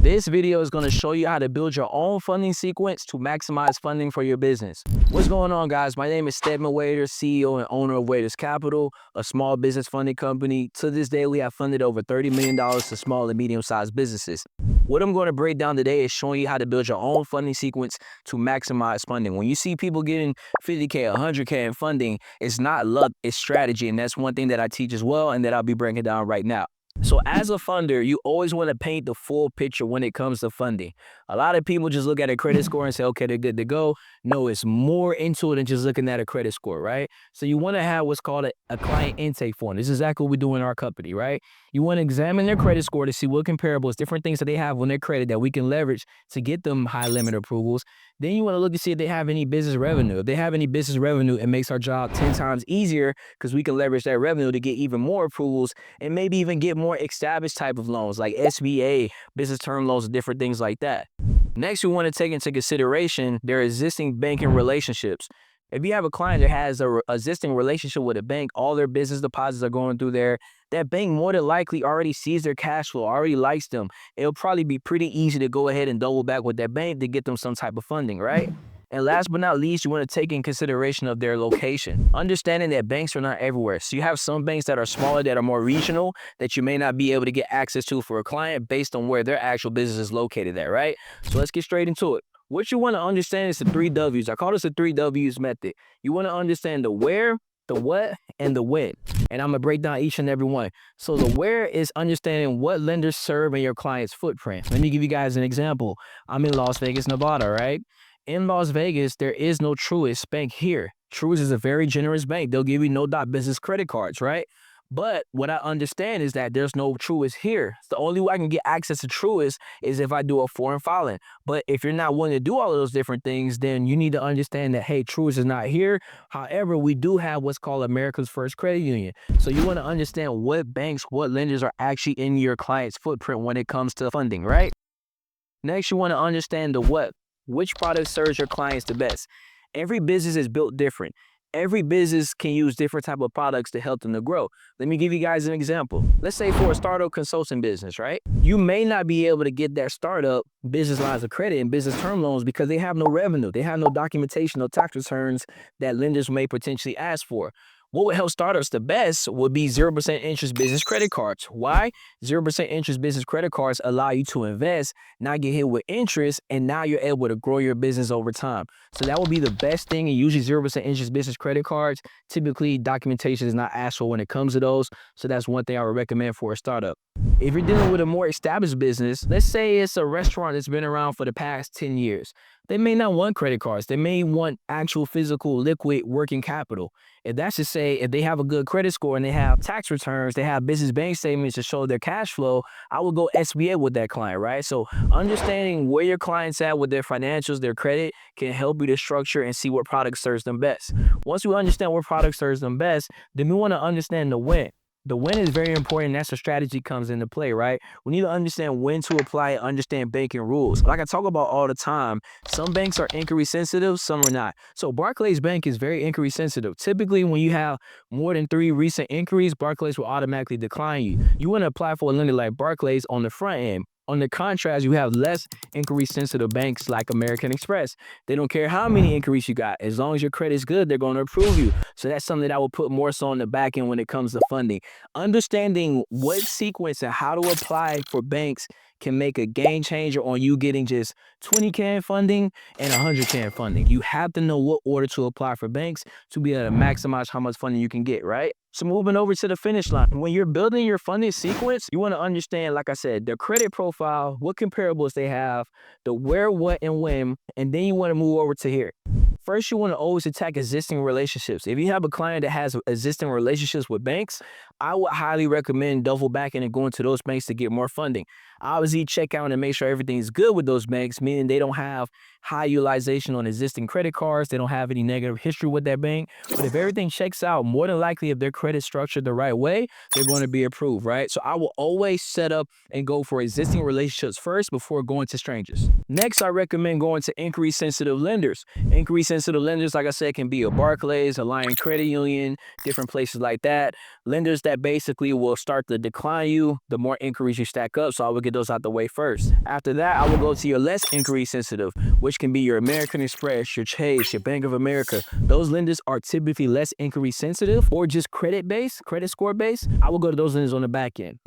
This video is going to show you how to build your own funding sequence to maximize funding for your business. What's going on, guys? My name is Sted.Waiters, CEO and owner of Waiters Capital, a small business funding company. To this day, we have funded over $30 million to small and medium-sized businesses. What I'm going to break down today is showing you how to build your own funding sequence to maximize funding. When you see people getting 50K, 100K in funding, it's not luck, it's strategy. And that's one thing that I teach as well and that I'll be breaking down right now. So as a funder, you always want to paint the full picture when it comes to funding. A lot of people just look at a credit score and say, okay, they're good to go. No, it's more into it than just looking at a credit score, right? So you want to have what's called a client intake form. This is exactly what we do in our company, right? You want to examine their credit score to see what comparables, different things that they have on their credit that we can leverage to get them high limit approvals. Then you want to look to see if they have any business revenue. If they have any business revenue, it makes our job 10 times easier because we can leverage that revenue to get even more approvals and maybe even get more established type of loans like SBA, business term loans, different things like that. Next, we want to take into consideration their existing banking relationships. If you have a client that has an existing relationship with a bank, all their business deposits are going through there, that bank more than likely already sees their cash flow, already likes them. It'll probably be pretty easy to go ahead and double back with that bank to get them some type of funding, right? And last but not least, you want to take in consideration of their location. Understanding that banks are not everywhere. So you have some banks that are smaller, that are more regional, that you may not be able to get access to for a client based on where their actual business is located at, right? So let's get straight into it. What you want to understand is the 3 W's. I call this the 3 W's method. You want to understand the where, the what, and the when. And I'm going to break down each and every one. So the where is understanding what lenders serve in your client's footprint. Let me give you guys an example. I'm in Las Vegas, Nevada, right? In Las Vegas, there is no Truist bank here. Truist is a very generous bank. They'll give you no business credit cards, right? But what I understand is that there's no Truist here. The only way I can get access to Truist is if I do a foreign filing. But if you're not willing to do all of those different things, then you need to understand that, hey, Truist is not here. However, we do have what's called America's First Credit Union. So you want to understand what banks, what lenders are actually in your client's footprint when it comes to funding, right? Next, you want to understand the what. Which product serves your clients the best? Every business is built different. Every business can use different type of products to help them to grow. Let me give you guys an example. Let's say for a startup consulting business, right? You may not be able to get that startup business lines of credit and business term loans because they have no revenue. They have no documentation, no tax returns that lenders may potentially ask for. What would help startups the best would be 0% interest business credit cards. Why? 0% interest business credit cards allow you to invest, not get hit with interest, and now you're able to grow your business over time. So that would be the best thing. And usually 0% interest business credit cards, typically documentation is not asked for when it comes to those. So that's one thing I would recommend for a startup. If you're dealing with a more established business, let's say it's a restaurant that's been around for the past 10 years. They may not want credit cards. They may want actual physical liquid working capital. If that's to say, if they have a good credit score and they have tax returns, they have business bank statements to show their cash flow, I would go SBA with that client, right? So understanding where your client's at with their financials, their credit, can help you to structure and see what product serves them best. Once we understand what product serves them best, then we want to understand the when. The when is very important. That's where strategy comes into play, right? We need to understand when to apply it, understand banking rules. Like I talk about all the time, some banks are inquiry sensitive, some are not. So Barclays Bank is very inquiry sensitive. Typically, when you have more than 3 recent inquiries, Barclays will automatically decline you. You want to apply for a lender like Barclays on the front end. On the contrast, you have less inquiry-sensitive banks like American Express. They don't care how many inquiries you got. As long as your credit's good, they're going to approve you. So that's something that I will put more so on the back end when it comes to funding. Understanding what sequence and how to apply for banks can make a game changer on you getting just 20K in funding and 100K in funding. You have to know what order to apply for banks to be able to maximize how much funding you can get, right? So moving over to the finish line, when you're building your funding sequence, you want to understand, like I said, their credit profile, what comparables they have, the where, what, and when, and then you want to move over to here. First, you want to always attack existing relationships. If you have a client that has existing relationships with banks, I would highly recommend double backing and going to those banks to get more funding. Obviously, check out and make sure everything's good with those banks, meaning they don't have high utilization on existing credit cards. They don't have any negative history with that bank. But if everything checks out, more than likely, if their credit structured the right way, they're going to be approved, right? So I will always set up and go for existing relationships first before going to strangers. Next, I recommend going to inquiry-sensitive lenders. Inquiry-sensitive sensitive lenders, like I said, can be a Barclays, a Lion Credit Union, different places like that. Lenders that basically will start to decline you the more inquiries you stack up. So I will get those out the way first. After that, I will go to your less inquiry sensitive, which can be your American Express, your Chase, your Bank of America. Those lenders are typically less inquiry sensitive or just credit based, credit score based. I will go to those lenders on the back end.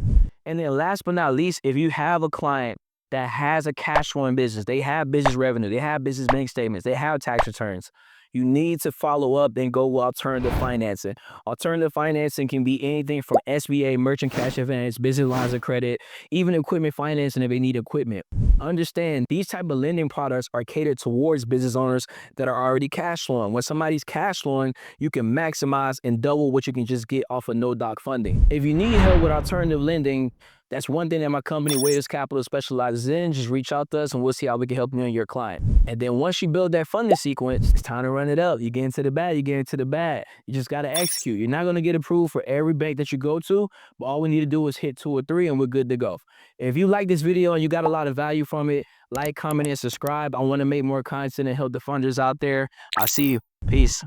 And then last but not least, if you have a client that has a cash flowing business, they have business revenue, they have business bank statements, they have tax returns, you need to follow up and go with alternative financing. Alternative financing can be anything from SBA, merchant cash advance, business lines of credit, even equipment financing if they need equipment. Understand, these type of lending products are catered towards business owners that are already cash flowing. When somebody's cash flowing, you can maximize and double what you can just get off of no-doc funding. If you need help with alternative lending, that's one thing that my company, Waiters Capital, specializes in. Just reach out to us and we'll see how we can help you and your client. And then once you build that funding sequence, it's time to run it up. You get into the bag, you get into the bag. You just got to execute. You're not going to get approved for every bank that you go to, but all we need to do is hit 2 or 3 and we're good to go. If you like this video and you got a lot of value from it, like, comment, and subscribe. I want to make more content and help the funders out there. I'll see you. Peace.